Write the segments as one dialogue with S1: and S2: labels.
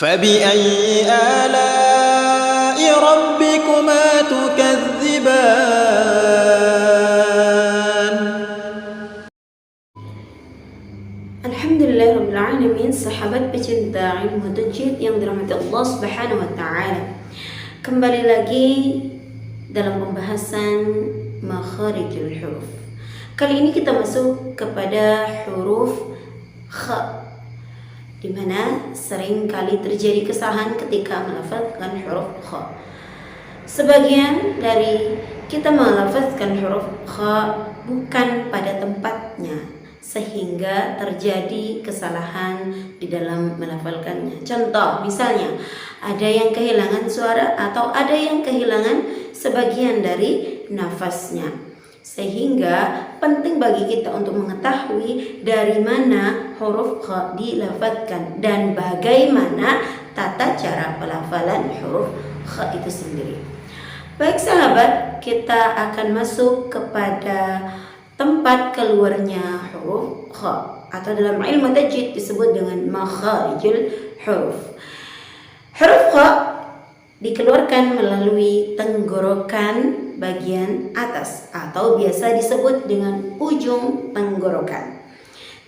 S1: فبأي آلاء ربكما تكذبان.
S2: Alhamdulillahirrabbilalamin. Sahabat pecinta ilmu tajwid yang dirahmati Allah Subhanahu wa Ta'ala, kembali lagi dalam pembahasan makharijul huruf. Kali ini kita masuk kepada huruf kha, di mana sering kali terjadi kesalahan ketika melafazkan huruf kha. Sebagian dari kita melafazkan huruf kha bukan pada tempatnya, sehingga terjadi kesalahan di dalam melafalkannya. Contoh, misalnya ada yang kehilangan suara atau ada yang kehilangan sebagian dari nafasnya. Sehingga penting bagi kita untuk mengetahui dari mana huruf kha dilafadzkan dan bagaimana tata cara pelafalan huruf kha itu sendiri. Baik sahabat, kita akan masuk kepada tempat keluarnya huruf kha, atau dalam ilmu tajwid disebut dengan makharijul huruf. Huruf kha dikeluarkan melalui tenggorokan bagian atas atau biasa disebut dengan ujung tenggorokan,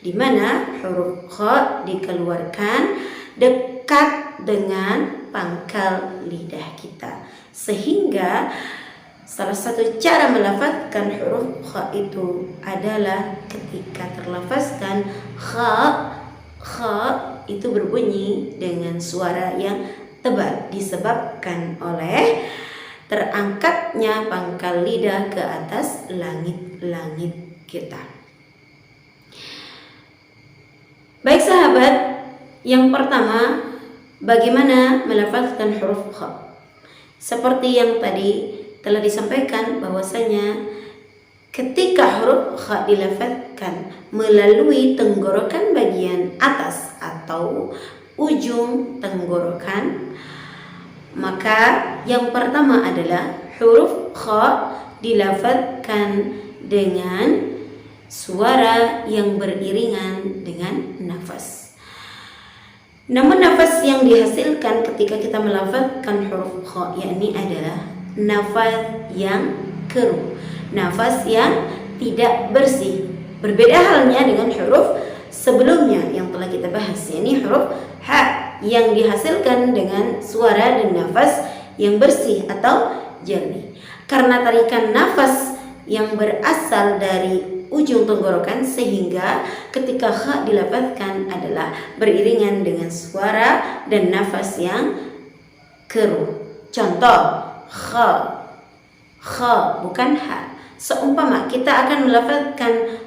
S2: di mana huruf kha dikeluarkan dekat dengan pangkal lidah kita, sehingga salah satu cara melafazkan huruf kha itu adalah ketika terlafazkan kha itu berbunyi dengan suara yang tebal disebabkan oleh terangkatnya pangkal lidah ke atas langit-langit kita. Baik sahabat, yang pertama bagaimana melafazkan huruf kha. Seperti yang tadi telah disampaikan bahwasanya ketika huruf kha dilafazkan melalui tenggorokan bagian atas atau ujung tenggorokan, maka yang pertama adalah huruf kha dilafazkan dengan suara yang beriringan dengan nafas. Namun nafas yang dihasilkan ketika kita melafazkan huruf kha yakni adalah nafas yang keruh, nafas yang tidak bersih. Berbeda halnya dengan huruf sebelumnya yang telah kita bahas, yakni huruf ha yang dihasilkan dengan suara dan nafas yang bersih atau jernih. Karena tarikan nafas yang berasal dari ujung tenggorokan, sehingga ketika kha dilafazkan adalah beriringan dengan suara dan nafas yang keruh. Contoh, kha bukan ha. Seumpama kita akan melafazkan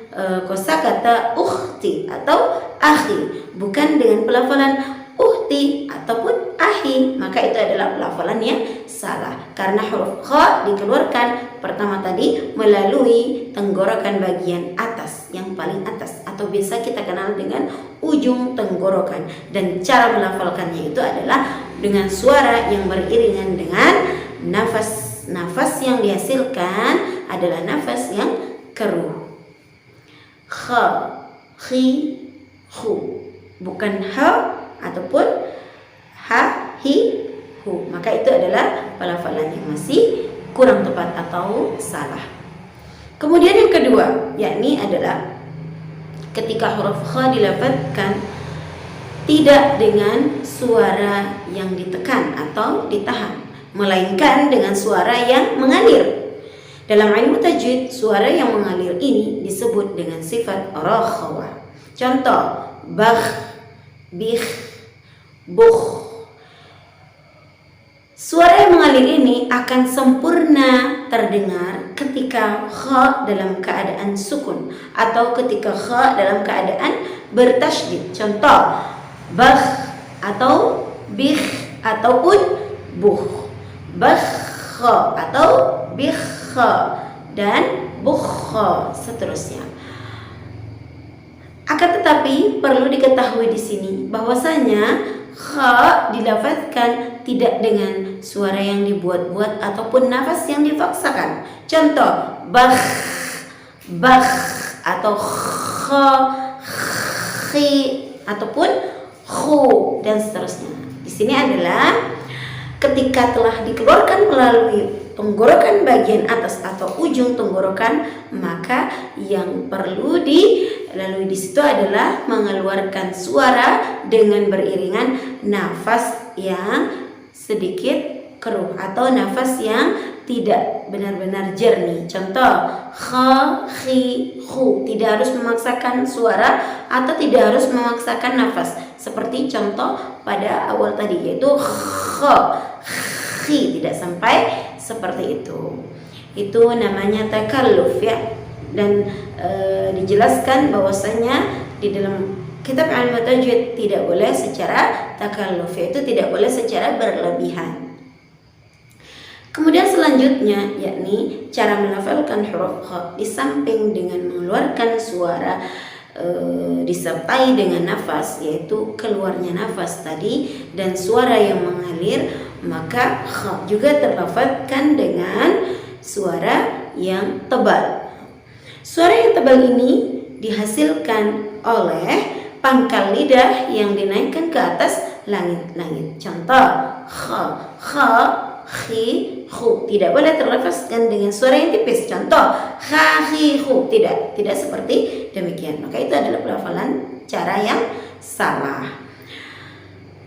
S2: kosakata ukhti atau akhi bukan dengan pelafalan uhti ataupun ahi, maka itu adalah pelafalan yang salah, karena huruf kha dikeluarkan pertama tadi melalui tenggorokan bagian atas, yang paling atas atau biasa kita kenal dengan ujung tenggorokan, dan cara melafalkannya itu adalah dengan suara yang beriringan dengan nafas. Nafas yang dihasilkan adalah nafas yang keruh. Kha, khi, hu, bukan ha ataupun ha, hi, hu. Maka itu adalah pelafalan yang masih kurang tepat atau salah. Kemudian yang kedua, yakni adalah ketika huruf kha dilafazkan tidak dengan suara yang ditekan atau ditahan, melainkan dengan suara yang mengalir. Dalam ilmu tajwid, suara yang mengalir ini disebut dengan sifat rakhawah. Contoh, bakh, bikh, bukh. Suara yang mengalir ini akan sempurna terdengar ketika kha dalam keadaan sukun atau ketika kha dalam keadaan bertasydid. Contoh, bakh atau bikh ataupun bukh. Bakha atau bikha dan bukha seterusnya. Akan tetapi perlu diketahui di sini bahwasanya kha dilafazkan tidak dengan suara yang dibuat-buat ataupun nafas yang dipaksakan. Contoh, bakh, bakh atau kha, khi ataupun khu dan seterusnya. di sini adalah ketika telah dikeluarkan melalui tenggorokan bagian atas atau ujung tenggorokan, maka yang perlu dilalui di situ adalah mengeluarkan suara dengan beriringan nafas yang sedikit keruh atau nafas yang tidak benar-benar jernih. Contoh, kha, khi, khu. Tidak harus memaksakan suara atau tidak harus memaksakan nafas. Seperti contoh pada awal tadi, yaitu kha, khi. Tidak sampai seperti itu. Itu namanya takalluf ya. Dan dijelaskan bahwasanya di dalam kitab Ilmu Tajwid tidak boleh secara takalluf, yaitu tidak boleh secara berlebihan. Kemudian selanjutnya yakni cara melafalkan huruf kha, di samping dengan mengeluarkan suara disertai dengan nafas, yaitu keluarnya nafas tadi dan suara yang mengalir, maka kha juga terlafazkan dengan suara yang tebal. Suara yang tebal ini dihasilkan oleh pangkal lidah yang dinaikkan ke atas langit-langit. Contoh, kha, kha, khi, khu. Tidak boleh terlafazkan dengan suara yang tipis. Contoh, kha, khi, khu. Tidak seperti demikian. Maka itu adalah pelafalan cara yang salah.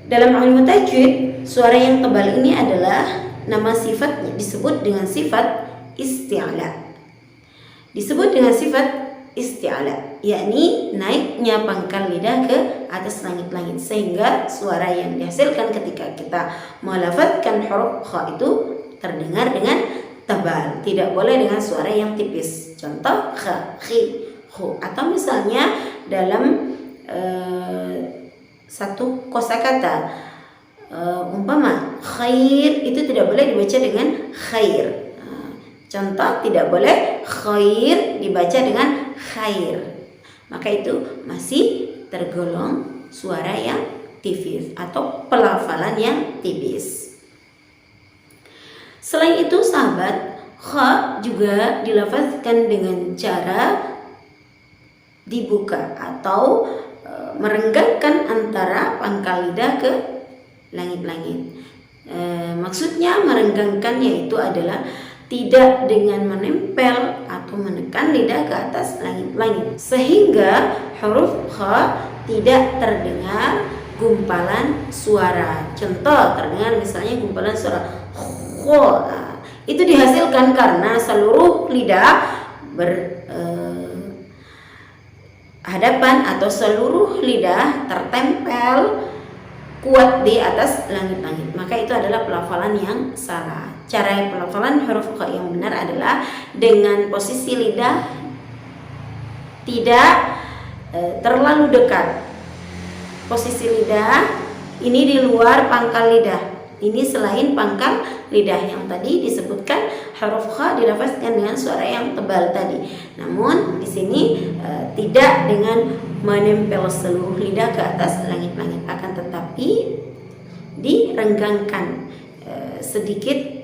S2: Dalam ilmu tajwid, suara yang tebal ini adalah nama sifatnya, disebut dengan sifat isti'la. Disebut dengan sifat isti'la, yakni naiknya pangkal lidah ke atas langit-langit, sehingga suara yang dihasilkan ketika kita melafazkan huruf kha itu terdengar dengan tebal, tidak boleh dengan suara yang tipis. Contoh, kha, khi, khu. Atau misalnya dalam satu kosakata, umpama khair, itu tidak boleh dibaca dengan khair. Contoh, tidak boleh khair dibaca dengan khair. Maka itu masih tergolong suara yang tipis atau pelafalan yang tipis. Selain itu sahabat, kha juga dilafazkan dengan cara dibuka atau merenggangkan antara pangkal lidah ke langit-langit. Maksudnya merenggangkan yaitu adalah tidak dengan menempel atau menekan lidah ke atas langit-langit, sehingga huruf kha tidak terdengar gumpalan suara. Contoh, terdengar misalnya gumpalan suara kho. Itu dihasilkan karena seluruh lidah berhadapan atau seluruh lidah tertempel kuat di atas langit-langit. Maka itu adalah pelafalan yang salah. Cara pelafalan huruf kha yang benar adalah dengan posisi lidah tidak terlalu dekat. Posisi lidah ini di luar pangkal lidah. Ini selain pangkal lidah yang tadi disebutkan huruf kha dilafazkan dengan suara yang tebal tadi. Namun di sini tidak dengan menempel seluruh lidah ke atas langit-langit, akan tetapi direnggangkan sedikit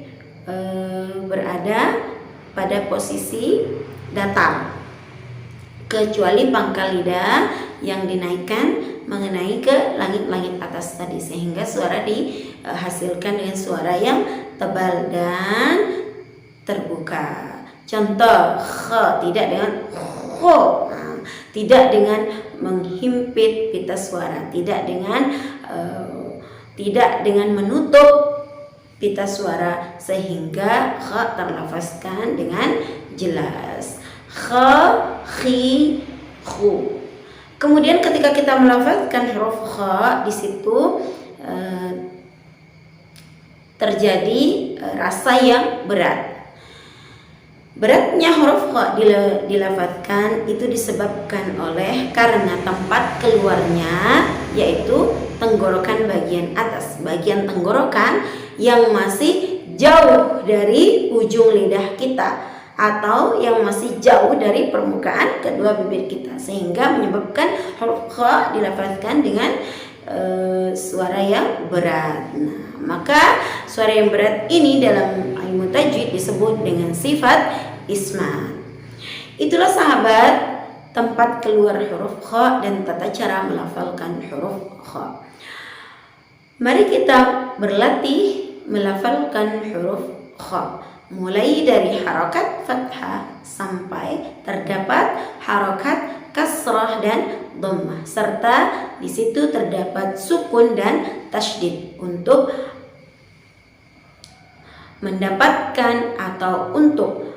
S2: berada pada posisi datar, kecuali pangkal lidah yang dinaikkan mengenai ke langit-langit atas tadi, sehingga suara dihasilkan dengan suara yang tebal dan terbuka. Contoh, kha tidak dengan kho, tidak dengan menghimpit pita suara, tidak dengan menutup pita suara, sehingga kha terlafazkan dengan jelas. Kha, khi, khu. Kemudian ketika kita melafazkan huruf kha, di situ terjadi rasa yang berat. Beratnya huruf kha dilafazkan itu disebabkan oleh karena tempat keluarnya, yaitu tenggorokan bagian atas, bagian tenggorokan yang masih jauh dari ujung lidah kita atau yang masih jauh dari permukaan kedua bibir kita, sehingga menyebabkan huruf kha dilafazkan dengan suara yang berat. Nah, maka suara yang berat ini dalam ilmu tajwid disebut dengan sifat isma. Itulah sahabat tempat keluar huruf kha dan tata cara melafalkan huruf kha. Mari kita berlatih melafalkan huruf kha, mulai dari harakat fathah sampai terdapat harakat kasrah dan dhammah, serta di situ terdapat sukun dan tasydid. Untuk mendapatkan atau untuk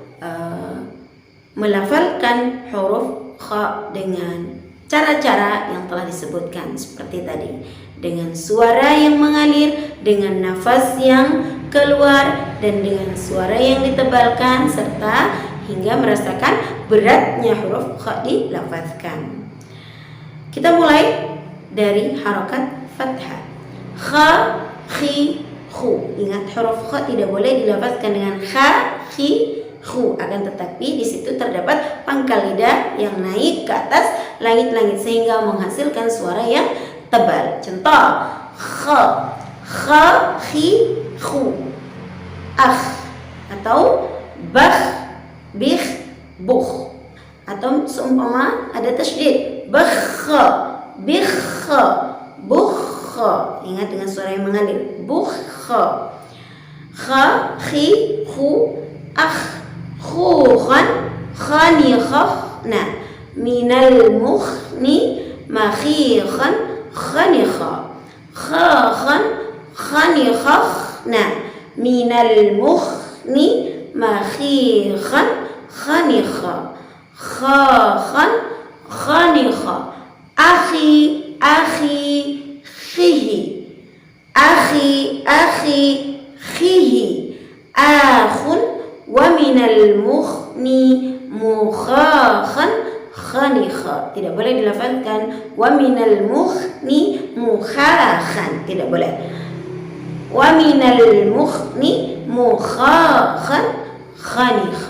S2: melafalkan huruf kha dengan cara-cara yang telah disebutkan seperti tadi, dengan suara yang mengalir, dengan nafas yang keluar, dan dengan suara yang ditebalkan, serta hingga merasakan beratnya huruf kha dilafazkan. Kita mulai dari harakat fathah. Kha, khi, khu. Ingat, huruf kha tidak boleh dilafazkan dengan kha, khi, khu. Akan tetapi di situ terdapat pangkal lidah yang naik ke atas langit-langit sehingga menghasilkan suara yang tebal. Contoh, kha, kha, khi, khu. Akh atau bakh, bikh, bukh. Atau seumpama ada tasydid, bakha, bikha, bukha. Ingat dengan suara yang mengalir, bukha. Kha, khi, khu, akh, khukhan, khanikhah. Minal mukhni, makhikhan, khanikha. Khakhan, khanikhah. Minal mukhni, makhikhan, khanikha. Khakhan, khanikha. Akhi, akhi, khihi. Akhi, akhi, khihi. Akhun, wa minal mukhni, mukhakhan, khanikha. Tidak boleh dilafazkan wa minal mukhni, mukhakhan. Tidak boleh. Wa minal mukhni, mukhakhan, khanikha.